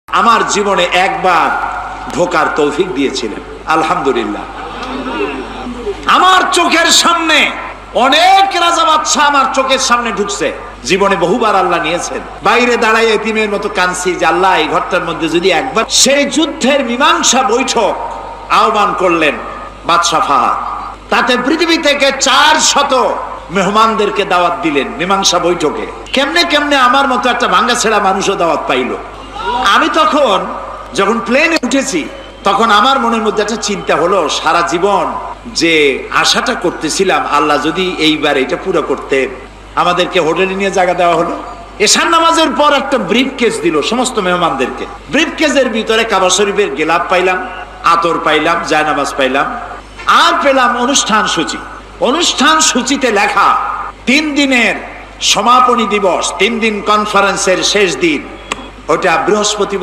আমার জীবনে একবার ঢোকার তৌফিক দিয়েছিলেন, আলহামদুলিল্লাহ। আমার চোখের সামনে অনেক রাজা বাদশাহ আমার চোখের সামনে ঢুকছে, জীবনে বহুবার আল্লাহ নিয়েছেন। বাইরে দাঁড়ায় এতিমের মতো কাঁদছি যে আল্লাহ এই ঘরটার মধ্যে যদি একবার। সেই যুদ্ধের মীমাংসা বৈঠক আহ্বান করলেন বাদশাহ ফাহাদ। তাতে পৃথিবী থেকে 400 মেহমানদেরকে দাওয়াত দিলেন মীমাংসা বৈঠকে। কেমনে কেমনে আমার মতো একটা ভাঙ্গা ছেঁড়া মানুষও দাওয়াত পাইলো। আমি তখন যখন প্লেনে উঠেছি তখন আমার মনের মধ্যে একটা চিন্তা হলো, সারা জীবন যে আশাটা করতেছিলাম আল্লাহ যদি এইবার এটা পুরো করতে। আমাদেরকে হোটেলে নিয়ে জায়গা দেওয়া হলো। এশার নামাজের পর একটা ব্রিফ কেস দিল সমস্ত মেহমানদেরকে। ব্রিফ কেসের ভিতরে কাবা শরীফের গেলাপ পাইলাম, আতর পাইলাম, জায়নামাজ পাইলাম, আর পেলাম অনুষ্ঠান সূচি। অনুষ্ঠান সূচিতে লেখা 3 দিনের সমাপনী দিবস, 3 দিন কনফারেন্সের শেষ দিন, ওটা বৃহস্পতিবার